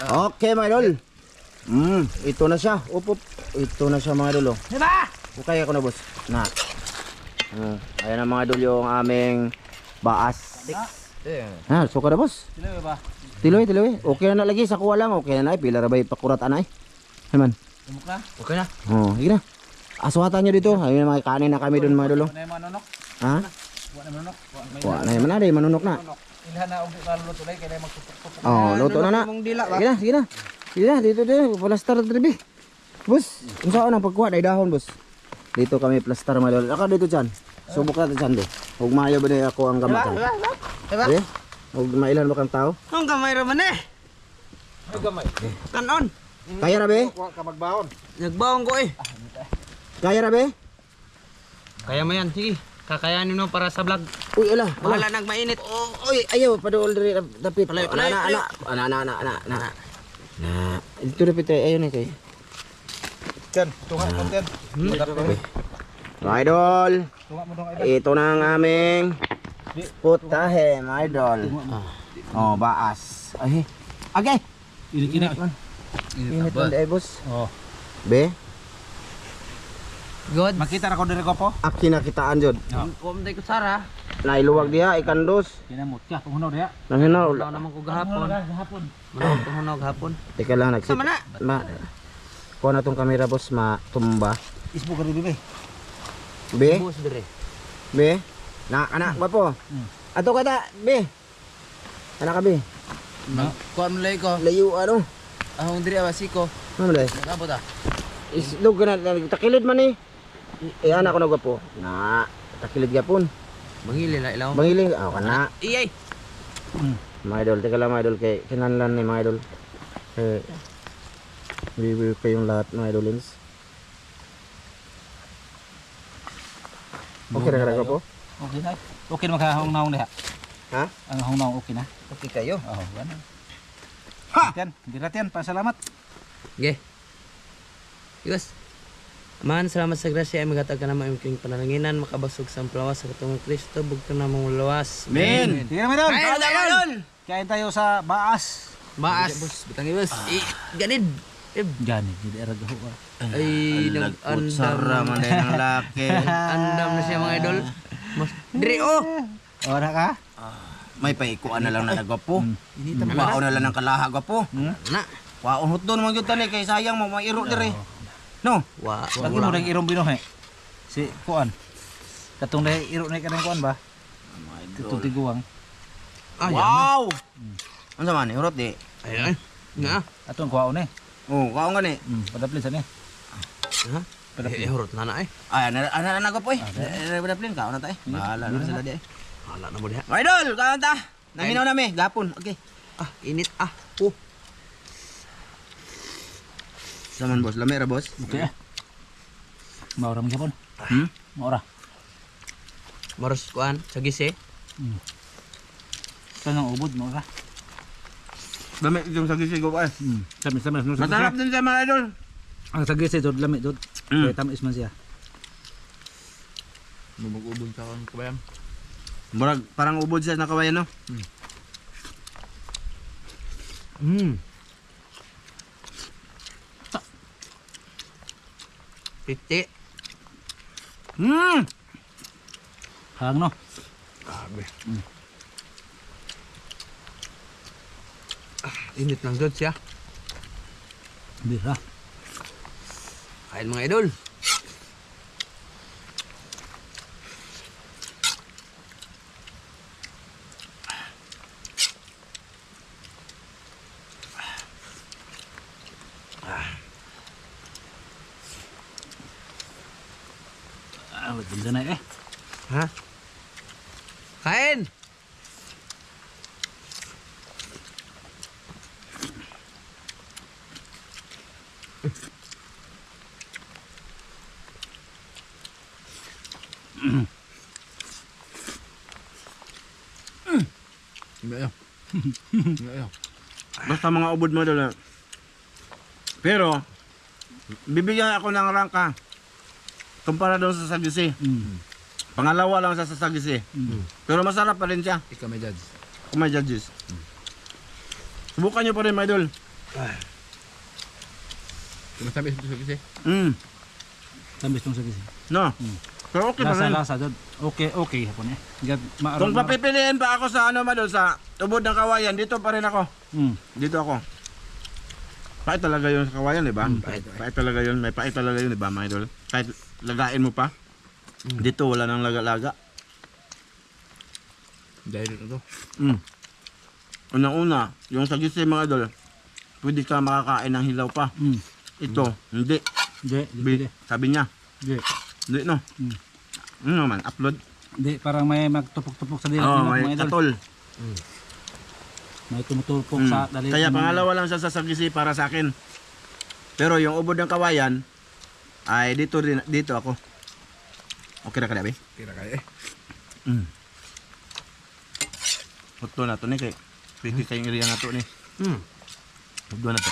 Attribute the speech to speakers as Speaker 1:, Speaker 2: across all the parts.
Speaker 1: Okay mga idol. Ito na siya. Up. Ito na siya mga idol.
Speaker 2: Diba?
Speaker 1: Okay ako na boss. Na. Ayan na mga idol yung aming baas. Ha, suka na boss.
Speaker 2: Tiloy ba?
Speaker 1: Tiloy. Okay na lagi sa kuha lang. Okay na pila ra bay pakurat anay. Haman.
Speaker 2: Tumok na?
Speaker 1: Okay na. Sige na. Aswatan nyo dito. Ayun mga kanin na kami doon mga idol.
Speaker 2: Wala yung manunok?
Speaker 1: Ha?
Speaker 2: Wala yung manunok?
Speaker 1: Wala na yung mananay, manunok na.
Speaker 2: Ilhan na ulit na luto na kaya magtutok-tutok.
Speaker 1: Luto na na. Sige na, dito. Plaster dribi. Boss, kung saan ang pagkuha, dahil dahon boss. Dito kami plaster malol. Ako dito dyan. Subok natin dyan do. Huwag mayo ba na ako ang gamit.
Speaker 2: Diba?
Speaker 1: Huwag mailan ba kang tao?
Speaker 3: Ang gamay raman eh.
Speaker 2: Ay gamay.
Speaker 3: Kanon.
Speaker 1: Kaya na be?
Speaker 2: Huwag ka magbaon.
Speaker 3: Nagbawang ko eh.
Speaker 1: Kaya na be?
Speaker 3: Kaya mo yan, sige. Kakayanin mo para sa vlog.
Speaker 1: Uy, ala.
Speaker 3: Bahala nang mainit.
Speaker 1: Uy, ayaw, padool diri dapit.
Speaker 3: Palayo.
Speaker 1: Ana. Dito dapit ayaw na ito.
Speaker 2: Yan, tunga mo yan.
Speaker 1: Mga idol,
Speaker 2: Tunga mo dong ay.
Speaker 1: ito na ang aming putahe, mga idol. Baas. Ay, agay.
Speaker 2: Init na.
Speaker 1: Init man ay boss.
Speaker 2: Oh.
Speaker 1: Be,
Speaker 3: Good.
Speaker 2: Makita na ko diri ko po.
Speaker 1: aki na kitaan jud.
Speaker 3: Kumday ko Sara.
Speaker 1: Nailuwag diha ikandos.
Speaker 2: Kinamot ka, tumunaw diha.
Speaker 1: Nanginaw.
Speaker 3: Wala naman ko gahapon.
Speaker 2: Hapon.
Speaker 3: Manawag ko hunog hapon.
Speaker 1: Teka lang nagsit.
Speaker 3: Sama na.
Speaker 1: Kuha na tong kamera boss matumba.
Speaker 2: Isbo ka rin bebe.
Speaker 1: Be,
Speaker 3: Bus dire.
Speaker 1: be. Anak gwapo. Ato ka ta, be. Anak ka be.
Speaker 3: Kuha mo lay ko.
Speaker 1: Layo ano?
Speaker 3: Ahong dire abasiko.
Speaker 1: Ano dai?
Speaker 3: Nagabot ah.
Speaker 1: Islog ka na, takilid man eh. Anak ko na gwapo. Takilid gapon.
Speaker 3: Mangili na ilaw.
Speaker 1: Bangiling, kana.
Speaker 3: Iyay.
Speaker 1: Mga idol, teka lang mga idol, kay kinanlan ni mga idol. Review kayong lahat mga idolins. Okay na ka po?
Speaker 2: Okay na. Okay na makahong naong diha.
Speaker 1: Ha?
Speaker 2: Ang hong naong okay na.
Speaker 1: Okay kayo.
Speaker 2: Oh, gana. Ha! Yan, dirat yan, pasalamat.
Speaker 3: Ge. Yes. Man, salamat sa grasya ay magatag ka na maimking panananginan, makabasog sa amplawas sa katungong Kristo, bugto na mong lawas.
Speaker 1: Men!
Speaker 2: Sige naman doon.
Speaker 3: Kain tayo!
Speaker 2: Kain tayo sa baas.
Speaker 3: Baas. Butangi bus. Ganid.
Speaker 2: Gani, hindi arago ko.
Speaker 3: Ay,
Speaker 1: Sara man din ang laki.
Speaker 3: andam na siya mga idol. Diri oh.
Speaker 2: Ora ka?
Speaker 1: May paikuan na lang na nagwapo.
Speaker 3: Inita mo.
Speaker 1: Kwaon na lang ng kalaha gwapo.
Speaker 3: Na.
Speaker 1: Kwaon hutdo naman yun tani, kay sayang mo, mairo dire. No?
Speaker 3: Wa.
Speaker 2: Lagi mo nang irong binohe. Si kuan. Katong na iro na kanang kuan ba? Tutiguang.
Speaker 1: Wow! Ano sa man, hurot di?
Speaker 3: Ayun. Nga.
Speaker 2: Atong kuwaon eh.
Speaker 1: Kwaon ka ni.
Speaker 2: Padaplin sa ni.
Speaker 3: Ha? Hurot na na eh.
Speaker 1: Ay, ana gwapo eh. Daplin ka, ano tayo? Bahala na sila di eh.
Speaker 3: Hala na mo diha.
Speaker 1: Idol, kaon ta. Naminaw nami, gapon. Okay.
Speaker 3: Init ah.
Speaker 1: Saman boss, lamera boss.
Speaker 2: Okay. Maura mo gyapon. Maura.
Speaker 3: Moros kuan sa gisi.
Speaker 2: Kanang ubod maura.
Speaker 1: Lami yung sagisi ko pa eh.
Speaker 2: Sama.
Speaker 1: Masarap din sa mga idol.
Speaker 2: Ang sagis ito lami dot. Kaya tamis man siya.
Speaker 3: Bumag-ubon sa kan kabayan.
Speaker 1: Murag parang ubod siya nakawayan no.
Speaker 3: Piti.
Speaker 2: Hang no.
Speaker 3: Grabe. Init lang dod siya.
Speaker 2: Bisa.
Speaker 3: Kain mga idol.
Speaker 2: Ganda na eh.
Speaker 3: Ha? Kain!
Speaker 1: Basta mga ubod mo dala. Pero bibigyan ako ng rangka kumpara doon sa sagisi. Pangalawa lang sa sagisi. Pero masarap pa rin siya.
Speaker 3: Ikaw may judge.
Speaker 1: Kung may judges. Subukan nyo pa rin, my idol.
Speaker 4: Masabi ito sa kasi.
Speaker 2: Tamis tong sagisi.
Speaker 1: No. Pero okay pa rin.
Speaker 2: Lasa dod. Okay hapon eh. Gad
Speaker 1: Kung papipiliin pa ako sa ano madol sa ubod ng kawayan, dito pa rin ako. Dito ako. Pait talaga yun sa kawayan, di ba? Pait talaga yun. May pait talaga yun, di ba, mga idol? Kahit lagain mo pa. Dito wala nang laga-laga.
Speaker 4: Dahil ito.
Speaker 1: Unang-una, yung sagisi mga idol, pwede ka makakain ng hilaw pa. Ito, hindi.
Speaker 2: Di.
Speaker 1: Sabi niya,
Speaker 2: Di.
Speaker 1: hindi no. Ano naman, upload.
Speaker 2: Di parang may magtupok-tupok sa dilat
Speaker 1: Oo,
Speaker 2: nila,
Speaker 1: may
Speaker 2: mga idol.
Speaker 1: katol.
Speaker 2: May tumutupok sa dalit.
Speaker 1: Kaya pangalawa lang siya sa sagisi para sa akin. Pero yung ubod ng kawayan, ay dito ako. Okay na ka na, be?
Speaker 4: Kira kaya eh.
Speaker 1: Ito na to ni kay. Pwede kayong iriya na to ni. Ito na to.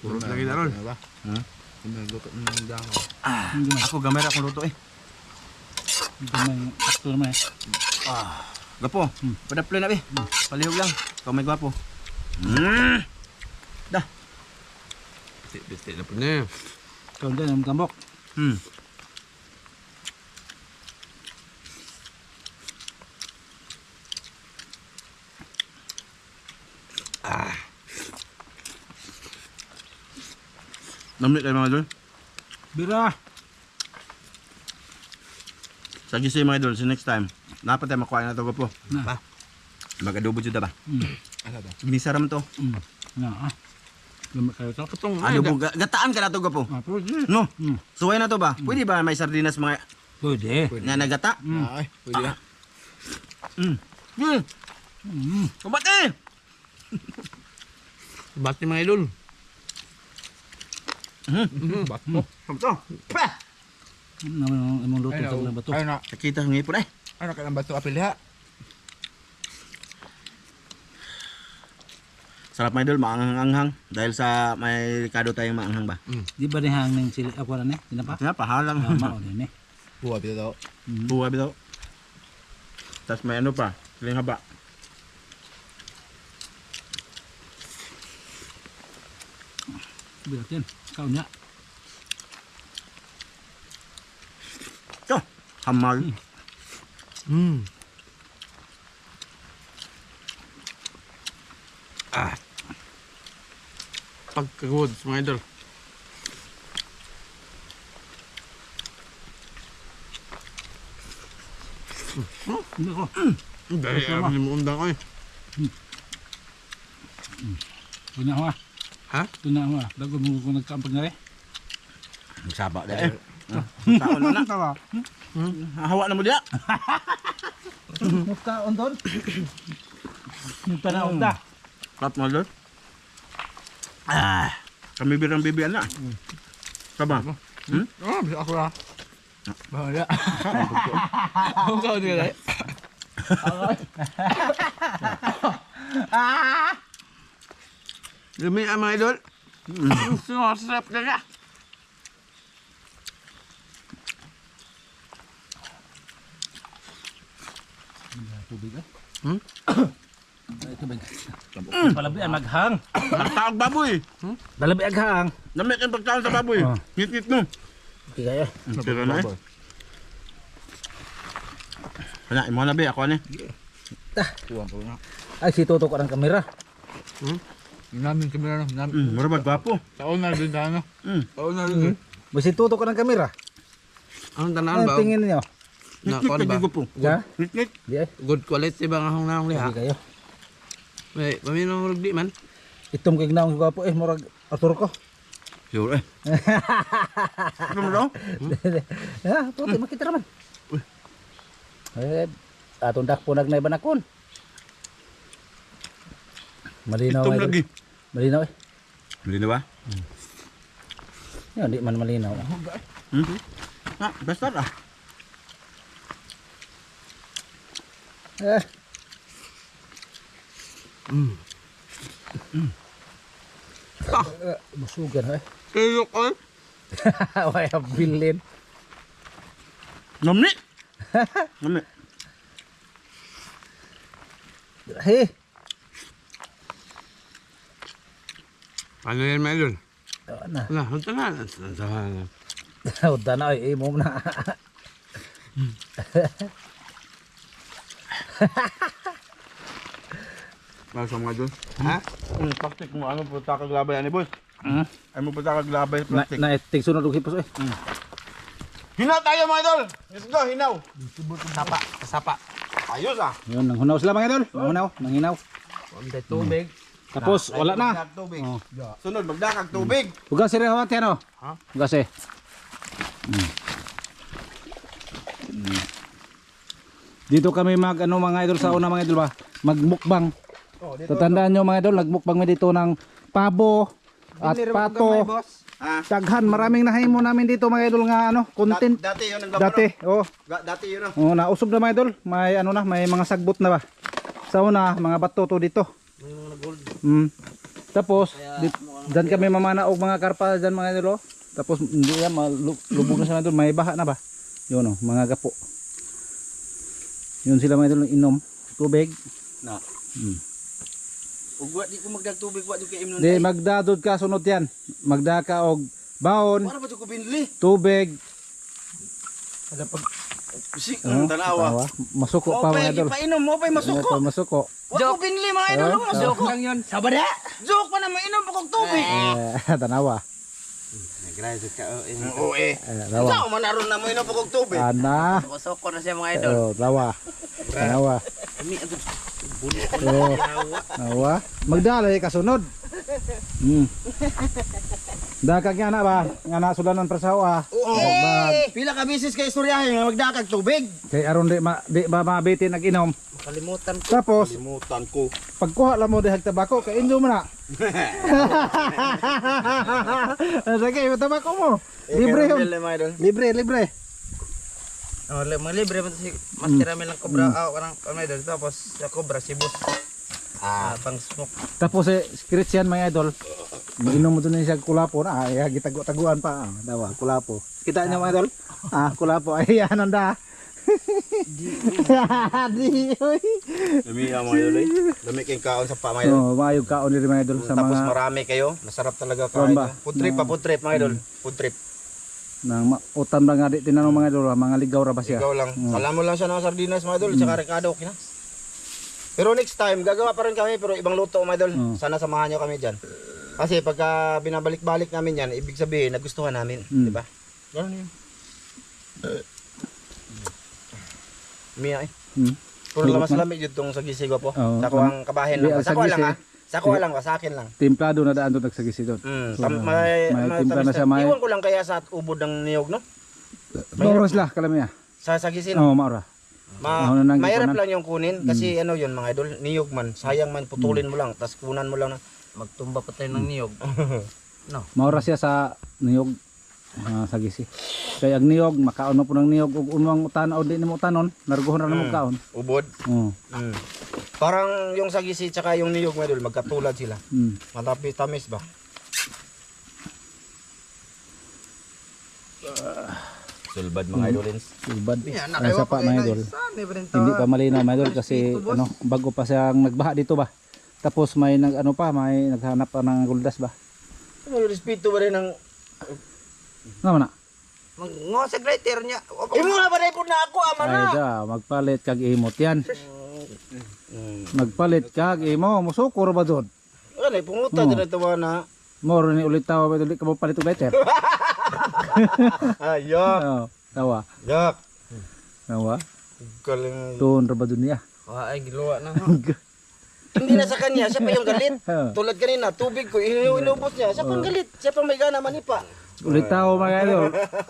Speaker 4: Puro lagi na ron.
Speaker 1: Hmm?
Speaker 4: Luto ng dango.
Speaker 1: Ako gamay ra akong luto eh.
Speaker 2: May akto naman eh.
Speaker 1: Gapo. Padaplo na be. Palihog lang. Ikaw may gwapo. Dah.
Speaker 4: Bisit na po na.
Speaker 2: Ikaw din, ang gambok.
Speaker 1: Namit kayo mga idol.
Speaker 2: Bira!
Speaker 1: Sagisi mga idol, see next time. Dapat tayo makuha na ito gapo.
Speaker 2: Na.
Speaker 1: Mag-adobo dito ba?
Speaker 4: Asa to?
Speaker 1: Misa raman to.
Speaker 2: Na Gamit kayo ito.
Speaker 4: Katong
Speaker 1: Adobo, gataan ka na to gapo.
Speaker 2: Pwede.
Speaker 1: No? Suway na to ba? Pwede ba may sardinas mga
Speaker 2: Pwede.
Speaker 1: nga nagata?
Speaker 4: Ay, pwede na.
Speaker 1: Kumati!
Speaker 4: Bati mga idol. Bato.
Speaker 1: Ito. Pa!
Speaker 2: Naman ang luto
Speaker 4: Ay,
Speaker 2: sa mga bato.
Speaker 4: Ay na.
Speaker 1: Nakita ng ngipon eh.
Speaker 4: Ay na ka ng bato apil ha.
Speaker 1: Sarap mga idol, maanghang-anghang. Dahil sa may ricado tayong maanghang ba?
Speaker 2: Di ba nihang ng sili ako rin eh? Di na pa?
Speaker 1: Kaya pahalang.
Speaker 2: Mao din eh.
Speaker 4: Buwa pito daw.
Speaker 1: Buwa bitaw. Tapos may ano pa, siling haba.
Speaker 2: Biratin. Kau niya.
Speaker 1: Ito, hamal.
Speaker 4: Pagkagod sa mga idol.
Speaker 2: Hindi ko.
Speaker 4: Dahil alam mo undang ko eh.
Speaker 2: Punya ako ah.
Speaker 4: Ha?
Speaker 2: Punya ako ah. Dago mo kung nagkampag na rin.
Speaker 1: Magsaba dahil. Taon na na.
Speaker 2: Tawa.
Speaker 1: Hawa na mo diya.
Speaker 2: Muktaon doon. Yung panahon ta.
Speaker 1: Kat mo doon. Kami birang bibian na. Kaba?
Speaker 4: Oh, bisa ako na. Bahala. Ang kao nila eh.
Speaker 1: Dumi ang mga idol.
Speaker 4: Sinasarap na ka.
Speaker 2: Tubig eh. Tubig.
Speaker 1: Mm.
Speaker 2: Palabian maghang.
Speaker 1: Nagtaog baboy.
Speaker 2: Palabi aghang.
Speaker 1: Namit ang pagtaon sa baboy. Ngit-ngit no.
Speaker 2: Okay kaya.
Speaker 1: Pero na eh. Wala, imo na be, ako na.
Speaker 4: Tuwang po na.
Speaker 2: Ay si Toto ko ng kamera.
Speaker 4: Namin kami na.
Speaker 1: Mura magwapo.
Speaker 4: Taon na rin tayo. Taon na rin.
Speaker 2: Ba si Toto ko ng kamera.
Speaker 4: Ang tanan
Speaker 2: Ano
Speaker 4: ba?
Speaker 2: tingin niyo?
Speaker 4: Na
Speaker 1: Ngit-ngit
Speaker 4: kuan ba?
Speaker 1: kagigo po.
Speaker 2: Ha?
Speaker 1: Ngit-ngit.
Speaker 2: Di ay.
Speaker 4: Good quality ba nga hong nang liha?
Speaker 2: Okay kayo.
Speaker 4: May paminong rugdi man.
Speaker 2: Itom kay gnaong gwapo eh murag Arturo ko.
Speaker 1: Sure eh. Ano mo daw?
Speaker 2: Ha, Toto makita naman. Atong dakpo nagnay banakon. Malinaw.
Speaker 1: Itong
Speaker 2: idol.
Speaker 1: lagi.
Speaker 2: Malinaw eh.
Speaker 1: Bili na ba?
Speaker 2: Yan, di man malinaw.
Speaker 1: Basta ah.
Speaker 2: Eh. Busugan eh.
Speaker 4: Kayok ay.
Speaker 2: Wala bilin.
Speaker 1: Namni. Namni.
Speaker 2: Hey.
Speaker 4: Ano yan, mga idol?
Speaker 2: Na.
Speaker 4: Wala, hunta na. Nansahan na.
Speaker 2: Uda na ay imo na.
Speaker 1: Nasa mga doon.
Speaker 4: Ha?
Speaker 1: Plastic mo, ano po takaglabay, ano boss?
Speaker 2: Hmm?
Speaker 1: Ay mo po takaglabay,
Speaker 2: Na
Speaker 1: plastic.
Speaker 2: tig sunod og hipos eh.
Speaker 1: Hinaw tayo mga idol! Let's go, hinaw!
Speaker 3: Sapa, sapa.
Speaker 1: Ayos ah!
Speaker 2: Yun, nang hunaw sila mga idol. Nang hinaw.
Speaker 3: Hindi tubig.
Speaker 2: Tapos wala na.
Speaker 1: Magdakag tubig.
Speaker 2: Oh.
Speaker 1: Sunod, magdakag tubig.
Speaker 2: Hugas si Rehawat yan oh.
Speaker 3: Ha?
Speaker 2: Hugas eh. Dito kami mag ano mga idol sa una mga idol ba? Magmukbang. Tatandaan nyo mga idol, nagmukbang mi dito ng pabo at pato.
Speaker 1: Ah,
Speaker 2: Daghan, maraming nahimo namin dito mga idol nga ano, content.
Speaker 1: dati yun ang
Speaker 2: Dati, oh.
Speaker 1: Dati yun ah.
Speaker 2: Oh, nausog na mga idol. May ano na, may mga sagbot na ba? Sa una, mga bato to dito. Tapos, dyan kami mamana og mga karpa dyan mga idol. Oh. Tapos, hindi yan, lubog na siya mga idol. May baha na ba? Yun oh, mga gapo. Yun sila mga idol, inom. Tubig.
Speaker 1: Na. Ug di ko magdag tubig, wa di kay imnon.
Speaker 2: Di, magdadod ka, sunod yan. Magda ka og baon,
Speaker 1: Para ba di ko binli?
Speaker 2: tubig.
Speaker 1: Si
Speaker 2: Oh,
Speaker 1: tanawa.
Speaker 2: tawa. Masuko pa mga idol.
Speaker 1: Painom mo pay
Speaker 2: Ano pa masuko?
Speaker 1: Wa ko binli mga idol,
Speaker 2: Oh,
Speaker 1: masuko.
Speaker 3: Lang yun. Sabada!
Speaker 1: Joke pa na mainom pa kog tubig.
Speaker 2: Tanawa.
Speaker 3: Nag-rise ka.
Speaker 1: Oo eh.
Speaker 2: Tawa.
Speaker 1: Sao man aron na mainom pa kog tubig.
Speaker 2: Ana.
Speaker 3: Soko na siya mga idol.
Speaker 2: Oh, tawa. Tanawa. Oh, tawa. Magdalay ka sunod. Dakag nga na ba? Nga na sulanan prasawa.
Speaker 1: Pila ka bisis kay istoryahin nga magdakag tubig.
Speaker 2: Kay aron di ba mabitin nag-inom.
Speaker 3: Kalimutan ko.
Speaker 2: Tapos
Speaker 1: Limutan ko.
Speaker 2: pagkuha lang mo dihag tabako kay inyo mo na. Sige, tabako mo. Libre yun. Libre.
Speaker 3: Oh, mga libre mo si Master Ramil ng Cobra. Parang idol. Tapos sa Cobra si Boss. Pang smoke.
Speaker 2: Tapos Christian mga idol. Maginom mo doon siya kulapo na. Ay, gitago-taguan pa. Dawa, kulapo. Kita niyo mga idol? Kulapo. Ay, ano da? Di.
Speaker 1: Dami ang mga idol. Dami kayong kaon sa pa mga idol.
Speaker 2: Oh, maayog kaon ni mga idol sa
Speaker 1: Tapos
Speaker 2: mga
Speaker 1: marami kayo. Masarap talaga
Speaker 2: Kuwan
Speaker 1: kain.
Speaker 2: ba?
Speaker 1: Food trip pa, food trip mga idol. Food trip.
Speaker 2: nang utam lang nga di tinanong mga idol, mga ligaw ra ba siya?
Speaker 1: Ikaw lang. Alam mo lang siya ng sardinas mga idol. Tsaka rekado. Okay na. Pero next time, gagawa pa rin kami. Pero ibang luto mga idol. Sana samahan nyo kami dyan. Kasi pagka binabalik-balik namin yan, ibig sabihin, nagustuhan namin. Di ba? Gano'n yun. Miya eh. Puro lamas lamig yun tong sagisigo po.
Speaker 2: Oo.
Speaker 1: Sako ang kabahin
Speaker 2: Di,
Speaker 1: lang.
Speaker 2: ang
Speaker 1: Sako lang
Speaker 2: sagisi.
Speaker 1: ha. Sako lang ba? Sa akin lang.
Speaker 2: Templado na daan doon nagsagisi doon.
Speaker 1: May
Speaker 2: timpla na siya, may-
Speaker 1: Iwan ko lang kaya sa ubod ng niyog, no?
Speaker 2: Boros la kalamiya.
Speaker 1: Sa sagisin.
Speaker 2: Oo, maura. Ano nang
Speaker 1: Mahirap
Speaker 2: ikunan?
Speaker 1: lang yung kunin. Kasi ano yun mga idol, niyog man. Sayang man, putulin mo lang. Tapos kunan mo lang na.
Speaker 3: Magtumba pa tayo ng niyog.
Speaker 2: Maura siya sa niyog sagisi. Kaya ang niyog makaon mo po ng niyog ug unwang utanaw di nimo utanon, narguhon ra nimo kaon.
Speaker 1: Ubod.
Speaker 2: Oo.
Speaker 1: Parang yung sagisi tsaka yung niyog mga idol, magkatulad sila. Matapis-tamis ba? Sulbad mga idolins.
Speaker 2: Ubad. Ay, sa pa mga idol. Hindi pa malinaw mga idol kasi ano, bago pa siyang nagbaha dito ba. Tapos may nag ano pa, may naghanap pa ng guldas ba.
Speaker 1: Ano yung respeto ba rin ng...
Speaker 2: Nga na.
Speaker 3: Ngo sa grater niya.
Speaker 1: Imo na ba na ipon na ako, ama na?
Speaker 2: Ay da, magpalit kag imot yan. Magpalit kag imo, musukor ba doon?
Speaker 1: Ano, punguta din ito ba na?
Speaker 2: Moro ni ulit tawa ba ulit ka mo palit og letter?
Speaker 1: Ayok.
Speaker 2: Oo, tawa.
Speaker 1: Yak.
Speaker 2: Tawa.
Speaker 1: Galing.
Speaker 2: Tuon ra ba doon niya?
Speaker 3: Ay giluwa na.
Speaker 1: Hindi na sa kanya, siya pa yung galit.
Speaker 2: Oo.
Speaker 1: Tulad kanina, tubig ko, inubos niya. Siya pang galit. Siya pang may gana manipa.
Speaker 2: Ulit tawo mga idol.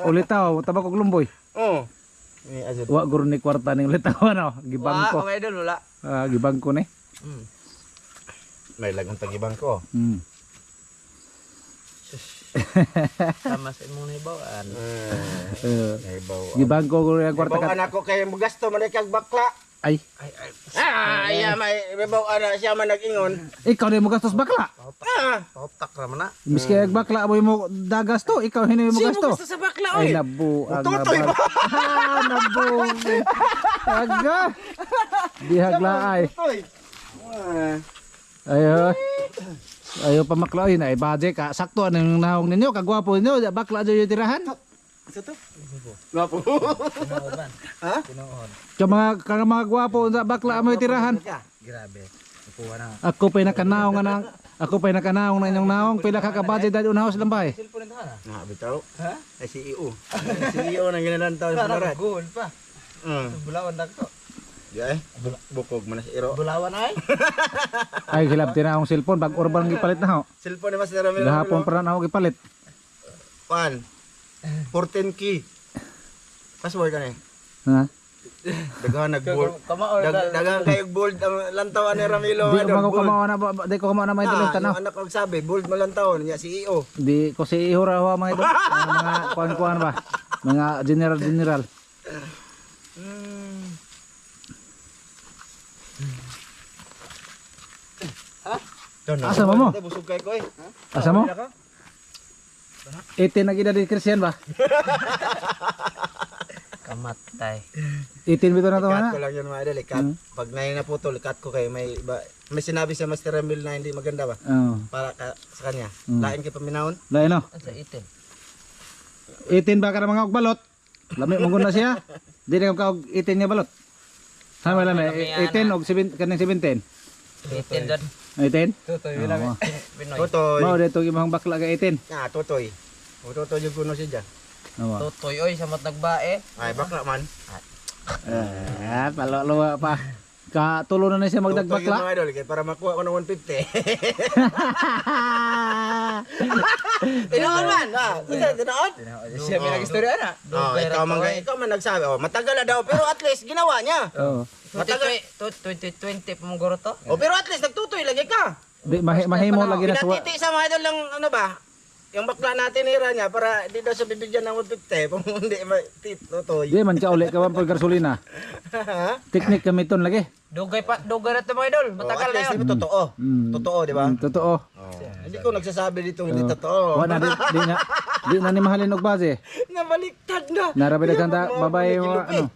Speaker 2: Ulit tawo, tabak og lumboy.
Speaker 1: Oo.
Speaker 2: Wa guro ni kwarta ning ulit tawo no. Gibang ko.
Speaker 3: Mga idol wala.
Speaker 2: Gibang ko ni.
Speaker 1: May lagang tagibang ko.
Speaker 3: Sama sa imong nibawaan.
Speaker 1: Naibaw.
Speaker 2: Gibang ko guro yung kwarta
Speaker 1: Ibaw
Speaker 2: ka.
Speaker 1: anak ko kay mugasto man kag bakla.
Speaker 2: Ay,
Speaker 1: Iya may ibaw ana siya man nag-ingon.
Speaker 2: ikaw na mo gastos bakla.
Speaker 3: Pautak raman na.
Speaker 2: Miski ang bakla mo mo dagas to, ikaw hini mo
Speaker 1: Siya
Speaker 2: gasto.
Speaker 1: mugasto sa bakla
Speaker 2: Ay
Speaker 1: oy.
Speaker 2: nabu ang
Speaker 1: Tutoy ba?
Speaker 2: nabu. Aga. Dihagla ay.
Speaker 1: Toy.
Speaker 2: Ayo. Ayaw pa makla ay budget ka. Sakto ano yung nahong ninyo, kagwapo ninyo, bakla dyan yung tirahan.
Speaker 1: Sa to? Gwapo. Ha?
Speaker 2: Kaya mga gwapo sa bakla mo yung tirahan.
Speaker 4: Grabe. Nakuha na.
Speaker 2: Ako pa'y nakanaong na inyong naong, pila ka budget dahil unahos lang ba eh.
Speaker 4: Cellphone na na.
Speaker 1: Nga, bitaw.
Speaker 4: Ha?
Speaker 1: Ay, CEO. CEO nang ginalantaw sa Barat.
Speaker 4: Goal pa. Bulawan na to.
Speaker 1: Di ay, bukog man na si Iro.
Speaker 4: Bulawan ay.
Speaker 2: Ay, hilab tinaong cellphone, bag urban gipalit na ho.
Speaker 1: Cellphone ni Master Ramiro.
Speaker 2: Gahapon pa na ako gipalit.
Speaker 1: Pan. 14 key. Password ka na eh.
Speaker 2: Ha?
Speaker 1: Daghan nag-bold.
Speaker 4: Kamaor.
Speaker 1: Daghan kayo bold ang lantawan ni Ramilo.
Speaker 2: Di ko kamawa na, di ko kamawa na may tuloy tanaw.
Speaker 1: Yung anak ko sabi, bold malantawan niya CEO.
Speaker 2: Di ko si ihura ho mga ito. Mga kuan-kuan ba? Mga general. Asa mo?
Speaker 1: Busog kay ko eh.
Speaker 2: Asa mo? 18 na gina di Christian ba?
Speaker 3: Kamatay.
Speaker 2: 18 bito na to
Speaker 1: Cut
Speaker 2: na.
Speaker 1: ko lang yun mga idol. Cut. Pag na naputol, cut ko kayo. May sinabi sa Master Ramil na hindi maganda ba?
Speaker 2: Oh.
Speaker 1: Para sa kanya. Lain kay paminahon.
Speaker 2: Lain no.
Speaker 3: Sa itin.
Speaker 2: 18 ba ka na mga og balot? Lami mo na siya. Di na ka og 18 nga balot. Sama lang 18 og 7 kaning 17.
Speaker 3: Itin doon.
Speaker 2: 18?
Speaker 4: Tutoy.
Speaker 3: Pinoy.
Speaker 1: Totoy.
Speaker 2: Mao dito imong bakla ka 18.
Speaker 1: Ah, totoy. O totoy yung kuno siya dyan.
Speaker 2: Oo.
Speaker 3: Tutoy oy sa mat nagbae.
Speaker 1: Ay, bakla man.
Speaker 2: Palo-luwa pa. Katulo na siya
Speaker 1: Totoy yung
Speaker 2: magdagbakla.
Speaker 1: mga idol. Kaya para makuha ko ng 150. Tinoon man. Tinoon?
Speaker 4: Siya may nag-istorya na.
Speaker 1: Ikaw man nagsabi. Oh, matagal na daw. Pero at least ginawa niya.
Speaker 2: Oo.
Speaker 1: Matagal.
Speaker 3: 2020 pa mong guro to.
Speaker 1: Oh, pero at least nagtutoy lagi ka.
Speaker 2: Di mahimo lagi na suwa.
Speaker 1: Pinatiti sa mga idol ng ano ba? Yung bakla natin hira niya para di daw siya bibigyan ng 150 kung hindi tutoy.
Speaker 2: Di man ka uli ka pag gasolina. Teknik kami ton lagi.
Speaker 3: Dugay na to mga idol. Matagal na yun.
Speaker 1: Totoo. Totoo, di ba?
Speaker 2: Totoo.
Speaker 1: Hindi ko nagsasabi dito hindi totoo.
Speaker 2: Wala di na ni mahalin og base.
Speaker 1: Nabaliktad na.
Speaker 2: Narabi na kanta babae mo ano.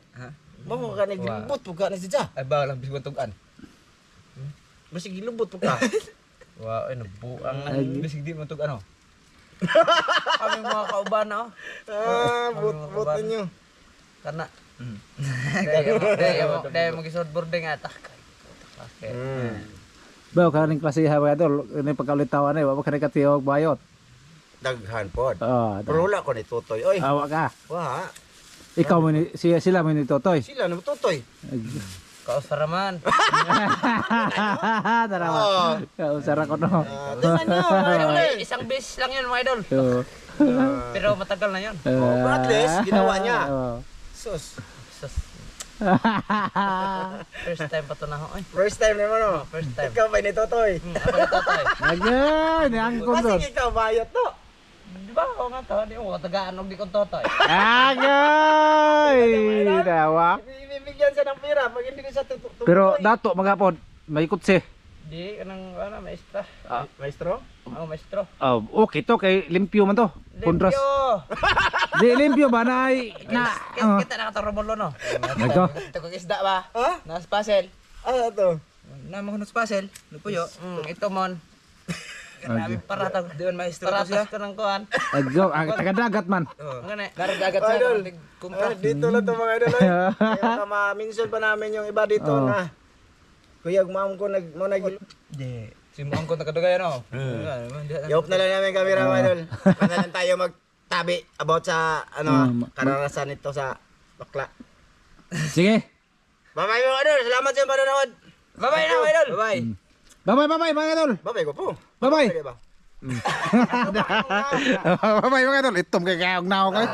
Speaker 1: Mo ka naglubot po ka na siya.
Speaker 4: Ay ba lang bisig tugan.
Speaker 1: Masig gilubot po ka.
Speaker 3: Wow, ay nabuang na.
Speaker 4: Bisig di mo tug ano.
Speaker 3: Kami mga kauban na oh.
Speaker 1: But ninyo.
Speaker 3: Karena dahil mag-isod boarding atak.
Speaker 2: Ba kaning klase ha ba dol ni pagkaulitawan ay wa ka katiyo og bayot.
Speaker 1: Daghan po.
Speaker 2: Ah,
Speaker 1: Pero wala ko ni Totoy. Oy,
Speaker 2: awa ka.
Speaker 1: wa.
Speaker 2: Ikaw mo ni sila mo ni Totoy.
Speaker 1: Sila na Totoy.
Speaker 3: Kausaraman.
Speaker 2: Tara. Kausara ko no.
Speaker 1: Tingnan niyo.
Speaker 3: Ay, isang beses lang yun mga idol.
Speaker 2: Oo.
Speaker 3: Pero matagal na yun.
Speaker 1: Pero at least ginawa niya.
Speaker 2: Oo.
Speaker 1: Sus.
Speaker 3: Sus. First time pa to na ho. Ay,
Speaker 1: First time naman no.
Speaker 3: first time.
Speaker 1: Ikaw ba ni Totoy?
Speaker 3: Ako na tatay.
Speaker 2: Agay, ni ang kondor.
Speaker 1: Kasi ikaw bayot to.
Speaker 3: Di ba ako nga to? Di mo katagaan og di ko totoy.
Speaker 2: Agay! Dawa.
Speaker 1: Bibigyan siya ng pera pag hindi ko siya tutuloy.
Speaker 2: Pero dato magapon, may kutsi.
Speaker 3: Di kanang ano maestra.
Speaker 1: Maestro?
Speaker 3: Ako maestro.
Speaker 2: Oh, okay to kay limpyo man to. Pundras.
Speaker 3: Limpyo.
Speaker 2: Di limpyo ba na ay na.
Speaker 3: Kita nakataromolo no.
Speaker 2: Nako.
Speaker 4: Ito kong isda ba?
Speaker 1: Ha?
Speaker 4: Nas puzzle.
Speaker 1: Ano to?
Speaker 4: Namang nos puzzle. Lupuyo.
Speaker 3: Ito mon. Grabe paratag.
Speaker 4: Doon maestro ko siya.
Speaker 3: Paratas ko ng kuan.
Speaker 2: Aggo, taga-dagat man.
Speaker 3: Ngani.
Speaker 4: Daradagat
Speaker 1: Idol.
Speaker 4: siya. Kumpra.
Speaker 1: Dito lang to mga idol. Kaya ma-mention pa namin yung iba dito na. Kuya, ma'am ko mo nag
Speaker 4: Di. Simuang ko nakadugay ano.
Speaker 1: i-off na lang namin camera mga idol. Para lang tayo magtabi about sa karanasan nito sa bakla.
Speaker 2: Sige.
Speaker 1: Bye-bye mga idol. Salamat sa panonood.
Speaker 3: Bye-bye na mga idol.
Speaker 4: Bye.
Speaker 2: Bye-bye mga idol.
Speaker 1: Bye-bye ko po.
Speaker 2: Bye-bye.
Speaker 1: Bye-bye ba?
Speaker 2: Bye-bye mga idol. Itom kay kayong naong kay.